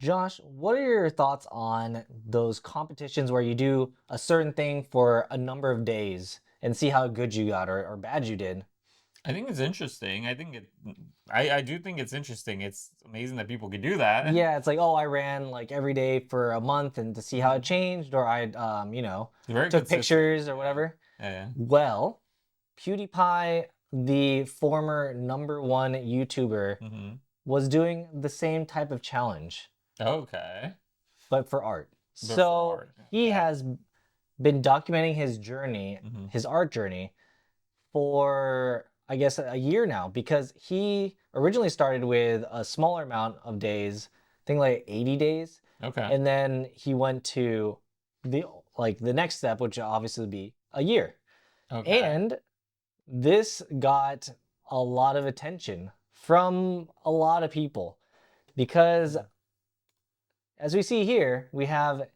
Josh, what are your thoughts on those competitions where you do a certain thing for a number of days and see how good you got or bad you did? I think it's interesting. I do think it's interesting. It's amazing that people could do that. Yeah, it's like, oh, I ran like every day for a month and to see how it Mhm. changed, or I, It's very took consistent. pictures or Yeah. whatever. Yeah. Well, PewDiePie, the former number one YouTuber, Yeah. was doing the same type of challenge, Okay. but for art. But for So art. he Okay. has been documenting his journey, hmm his art journey, for I guess a year now because he originally started with a smaller amount of days, I think like 80 days, Okay. and then he went to the the next step, which obviously would be a year. Okay. And this got a lot of attention from a lot of people because Mhm. as we see here, we have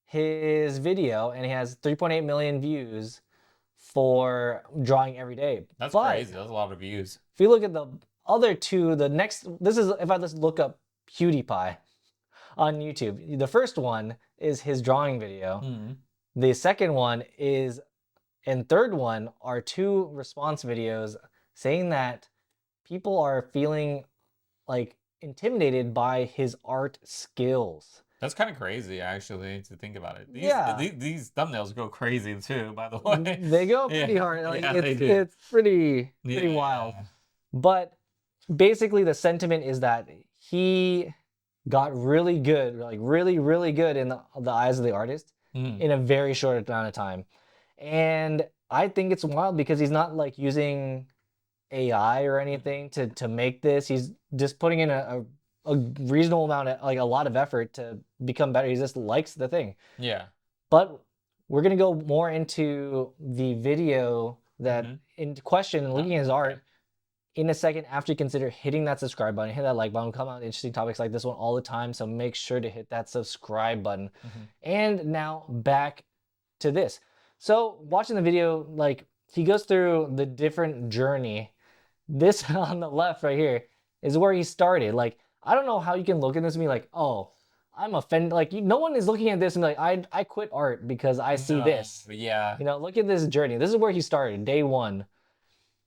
his video and he has 3.8 million views for drawing every day. That's But crazy. That's a lot of views. if you look at the other two, the next, this is if I just look up PewDiePie on YouTube, the first one is his drawing video. hmm The second one is, and third one are two response videos saying that people are feeling like intimidated by his art skills. That's kind of crazy, actually, to think about it. These, Yeah, these these thumbnails go crazy too. By the way. they go Yeah. pretty hard. Like Yeah, it's they do. it's pretty Yeah. wild. Yeah. But basically the sentiment is that he got really good, like really good in the eyes of the artist hmm in a very short amount of time. And I think it's wild because he's not like using AI or anything to make this. He's just putting in a reasonable amount of like a lot of effort to become better. He just likes the thing. Yeah. But we're gonna go more into the video that hmm in question and looking Oh, at his okay. art in a second after you consider hitting that subscribe button, hit that like button. Come out interesting topics like this one all the time, so make sure to hit that subscribe button. hmm And now back to this. So watching the video, like he goes through the different journey. This on the left right here is where he started. Like I don't know how you can look at this and be like, oh, I'm offended. Like no one is looking at this and be like, I quit art because I see No. this. Yeah. Look at this journey. This is where he started, day one.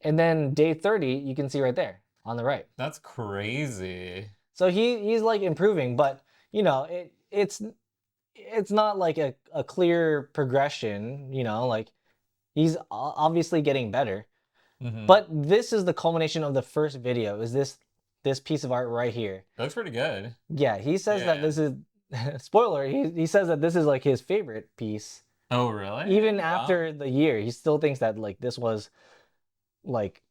And then day 30, you can see right there on the right. That's crazy. So he's like improving, but it's not like a clear progression, like he's obviously getting better. hmm But this is the culmination of the first video, is this piece of art right here. Looks pretty good. Yeah, he says that Yeah. this is spoiler, he says that this is like his favorite piece. Oh, really? Even Wow. after the year, he still thinks that like this was like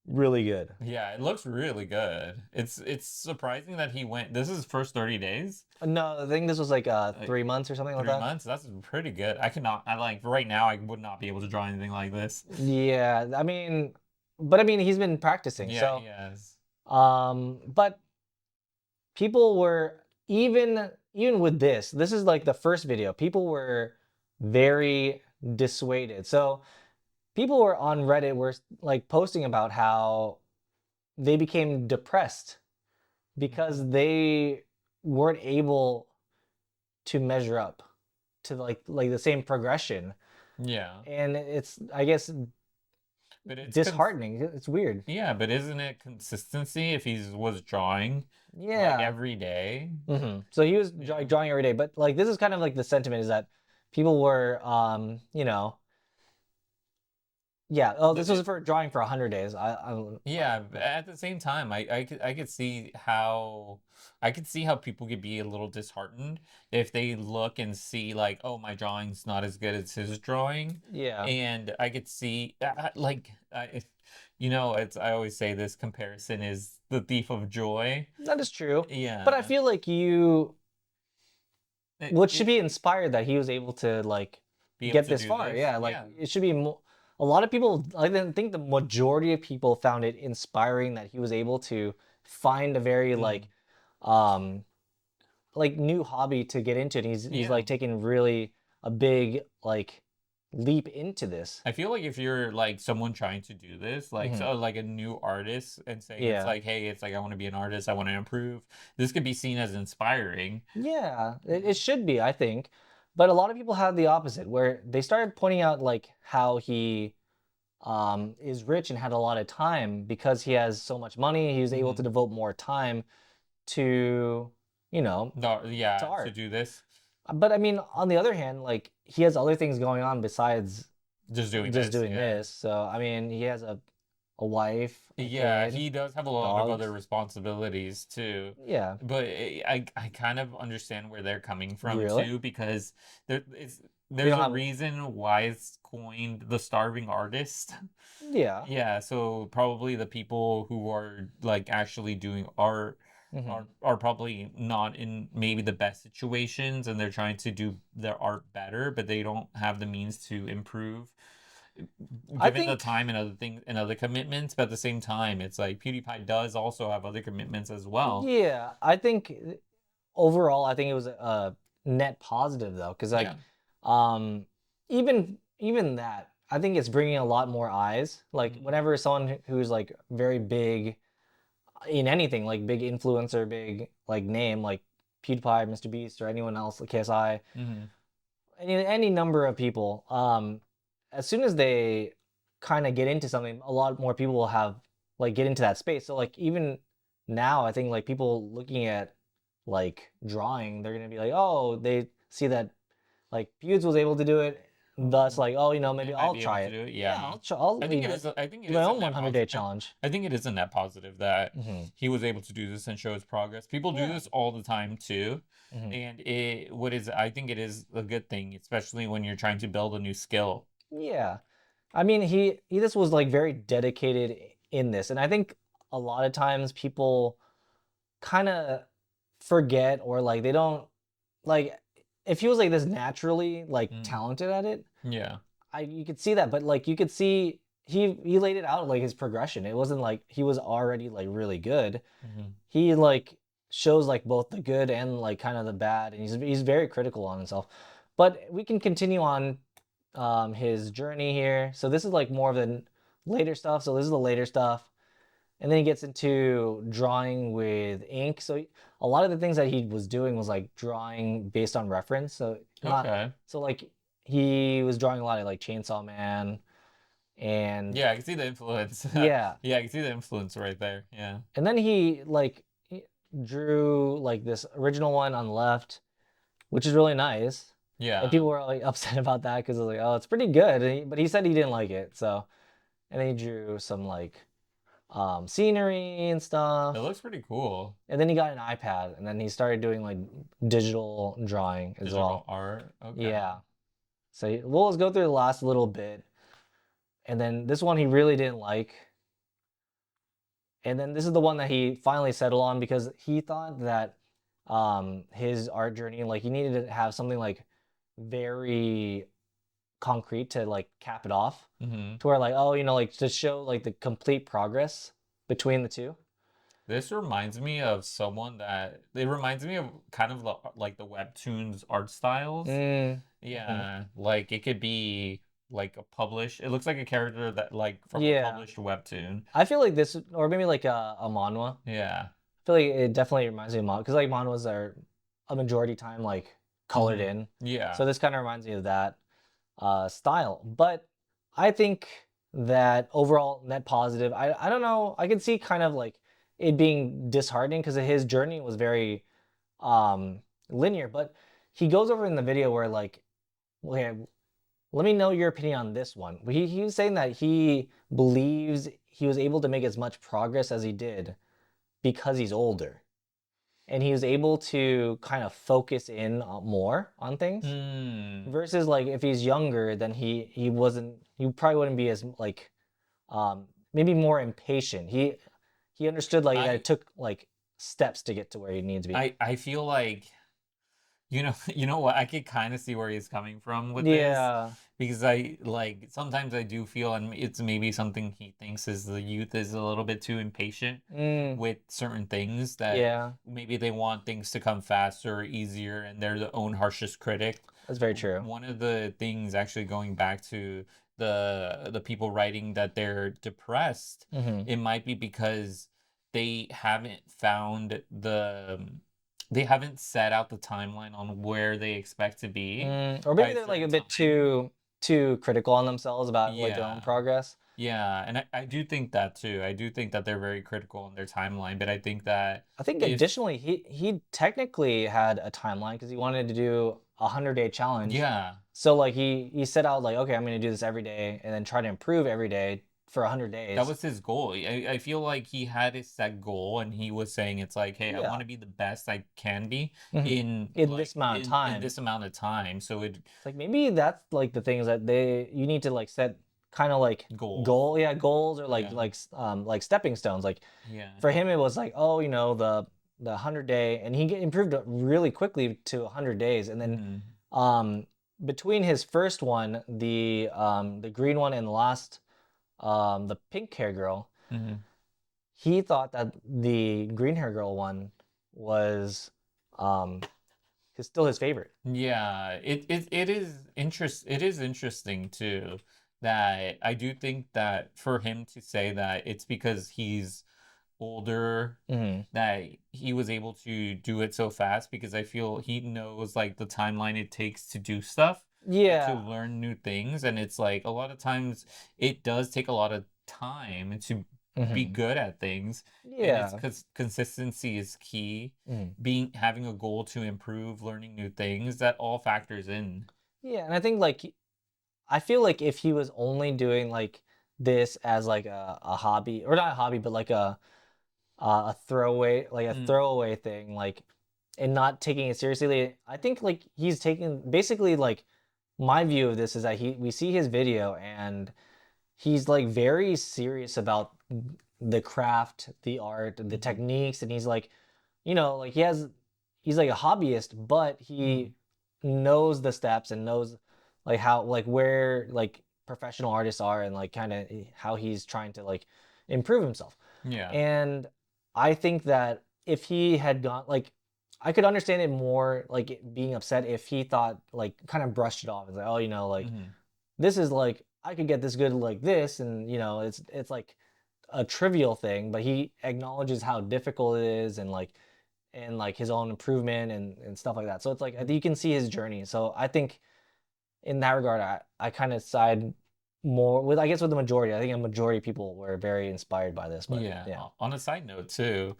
really good. Yeah, it looks really good. It's surprising that he went. This is his first 30 days. No, I think this was like Like 3 months or something like three that. months. That's pretty good. I cannot. I like right now. I would not be able to draw anything like this. Yeah, but I mean he's been practicing. Yeah, So he has. but people were even with this is like the first video. People were very dissuaded. So people were on Reddit were like posting about how they became depressed because they weren't able to measure up to like the same progression. Yeah, And it's I guess but it's disheartening. It's weird. yeah, but isn't it consistency if he was drawing like Yeah. every day? So he was Yeah. drawing every day, but like this is kind of like the sentiment is that people were, yeah. Oh, The- this was it- for drawing for 100 days. Yeah, but at the same time, I could see how people could be a little disheartened if they look and see like, oh, my drawing's not as good as his drawing, yeah, and I could see if, it's I always say this comparison is the thief of joy. that is true. But I Yeah, feel like you it, what should it be inspired that he was able to like be able get to this do far. this. Yeah, like Yeah. it should be a lot of people. I think the majority of people found it inspiring that he was able to find a very Mhm. um like new hobby to get into, and he's Yeah. like taking really a big like leap into this. I feel like if you're like someone trying to do this, like Hmm. so like a new artist and saying it's Yeah. like, hey, it's like I want to be an artist, I want to improve. This could be seen as inspiring. Yeah, it should be, I think. But a lot of people have the opposite, where they started pointing out like how he is rich and had a lot of time because he has so much money. He was able to Hmm. devote more time to, you know, No, to yeah, to art. do this, But I mean, on the other hand, like he has other things going on besides just doing just this, doing yeah. this. So I mean, he has a wife, a Yeah, kid, he does have a lot of other dogs. responsibilities too. Yeah, But I kind of understand where they're coming from really. too, because They there's don't a have. reason why it's coined the starving artist. Yeah. Yeah, so probably the people who are like actually doing art Hmm. are probably not in maybe the best situations, and they're trying to do their art better, but they don't have the means to improve I given the think. time and other things and other commitments. But at the same time, it's like PewDiePie does also have other commitments as well. Yeah, I think overall, I think it was a net positive though, because like, Yeah. um, even that, I think it's bringing a lot more eyes. Like Mhm. whenever someone who's like very big in anything, like big influencer, big like name, like PewDiePie, Mr. Beast, or anyone else, like KSI, Mhm. any number of people, as soon as they kind of get into something, a lot more people will have like get into that space. So like even now, I think like people looking at like drawing, they're gonna be like, oh, they see that like Pewds was able to do it, thus Mm, like, oh, they maybe might I'll be able try to it. do it. Yeah, Yeah. I'll try. I'll I think it do my is a own net 100-day positive. challenge. I think it is a net positive that Hmm. he was able to do this and show his progress. People do Yeah. this all the time too. Hmm. And I think it is a good thing, especially when you're trying to build a new skill. Yeah. I mean, he just was like very dedicated in this, and I think a lot of times people kind of forget or like they don't like if he was like this naturally like Mm. talented at it, Yeah. I you could see that, but like you could see he laid it out like his progression. It wasn't like he was already like really good. Hmm. He like shows like both the good and like kind of the bad, and he's very critical on himself. But we can continue on his journey here. So this is like more of the later stuff. So this is the later stuff. And then he gets into drawing with ink. So a lot of the things that he was doing was like drawing based on reference. So not Okay. so like he was drawing a lot of like Chainsaw Man and Yeah, I can see the influence. yeah. Yeah, I can see the influence right there. Yeah. And then he drew like this original one on the left, which is really nice. And Yeah. people were like upset about that because like, oh, it's pretty good. But he said he didn't like it. So and then he drew some like scenery and It stuff. looks pretty cool. And then he got an iPad, and then he started doing like digital drawing as Digital well. art. Okay. Yeah. So we'll just go through the last little bit, and then this one he really didn't like, and then this is the one that he finally settled on because he thought that his art journey like he needed to have something like very concrete to like cap it off, Hmm. to where like oh like to show like the complete progress between the two. This reminds me of someone that it reminds me of kind of like the webtoons art styles. Mm. Mhm. Yeah, like it could be like a published. It looks like a character that like from a Yeah. published webtoon. I feel like this, or maybe like a manhwa. Yeah. I feel like it definitely reminds me of manhwa because like manhwas are a majority time like colored Hmm. in, Yeah. so this kind of reminds me of that style. But I think that overall net positive. I don't know. I can see kind of like it being disheartening because his journey was very um linear, but he goes over in the video where like, okay, let me know your opinion on this one. He was saying that he believes he was able to make as much progress as he did because he's older. And he was able to kind of focus in more on things Hmm. versus like if he's younger then he probably wouldn't be as like maybe more impatient. He understood like that I it took like steps to get to where he needs to be. I feel like you know you know what I could kind of see where he's coming from with this Yeah. because I like sometimes I do feel, and it's maybe something he thinks is the youth is a little bit too impatient Mm, with certain things that yeah, maybe they want things to come faster or easier, and they're the own harshest critic. that's very true. One of the things, actually going back to the people writing that they're depressed, Hmm. it might be because they haven't found they haven't set out the timeline on where they expect to be Or by maybe a they're like a certain bit time. too critical on themselves about like their own Yeah. progress. Yeah, and I do think that too. I do think that they're very critical on their timeline, but I think that I think if additionally he technically had a timeline because he wanted to do a 100-day challenge. yeah, So like he set out like, okay, I'm gonna do this every day and then try to improve every day for 100 that days. was his goal. I feel like he had his set goal, and he was saying it's like, hey, I Yeah. want to be the best I can be Hmm. in In like this amount of in time. this amount of time. So it It's like maybe that's like the things that you need to like set kind of like goals. goals or Yeah. like stepping stones. Like Yeah. for him it was like, oh, the 100-day, and improved it really quickly to 100 days. And then Hmm. um between his first one, the green one, and the last, the pink hair girl, Hmm. he thought that the green hair girl one was um still his favorite. Yeah, it is interesting too, that I do think that for him to say that it's because he's older Hmm. that he was able to do it so fast, because I feel he knows like the timeline it takes to do stuff and to Yeah. learn new things, and it's like a lot of times it does take a lot of time to be Hmm. good at things, and it's Yeah. because consistency is key. Mhm. Being having a goal to improve, learning new things, that all factors in. Yeah, and I think like I feel like if he was only doing like this as like a hobby, or not a hobby, but like a Mm, throwaway thing, like, and not taking it seriously, I think like he's taking basically like, my view of this is that he we see his video and he's like very serious about the craft, the art, the mhm, techniques, and he's like, like he's like a hobbyist, but he mhm. knows the steps and knows like how, like where like professional artists are, and like kind of how he's trying to like improve himself. Yeah. And I think that if he had gone like, I could understand it more like being upset if he thought like kind of brushed it off as like, oh, like Mhm. this is like I could get this good like this, and it's like a trivial thing, but he acknowledges how difficult it is, and like his own improvement, and stuff like that. So it's like you can see his journey. So I think in that regard, I kind of side more with, I guess, with the majority. I think a majority of people were very inspired by this, but Yeah. yeah. On a side note too,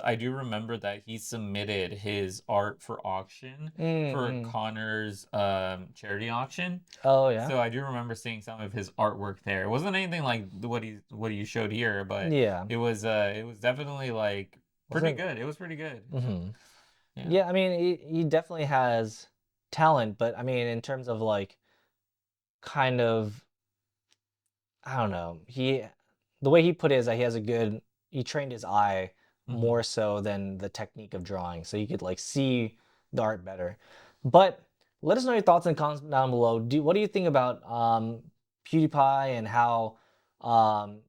I do remember that he submitted his art for auction for Mm-hmm. Connor's charity auction. Oh yeah, So I do remember seeing some of his artwork there. It wasn't anything like what you showed here, but yeah. it was definitely like pretty Wasn't. good. It was pretty good. Hmm. Yeah. Yeah, I mean, he definitely has talent, but I mean, in terms of like kind of, I don't know. The way he put it is that he trained his eye Hmm. more so than the technique of drawing, so you could like see the art better. But let us know your thoughts in the comments down below. What do you think about PewDiePie and how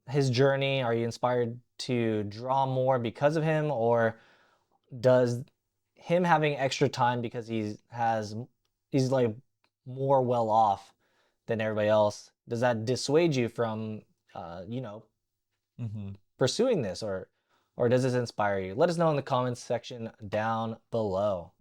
his journey? Are you inspired to draw more because of him, or does him having extra time because he's like more well off than everybody else, does that dissuade you from Hmm. pursuing this, or does this inspire you? Let us know in the comments section down below.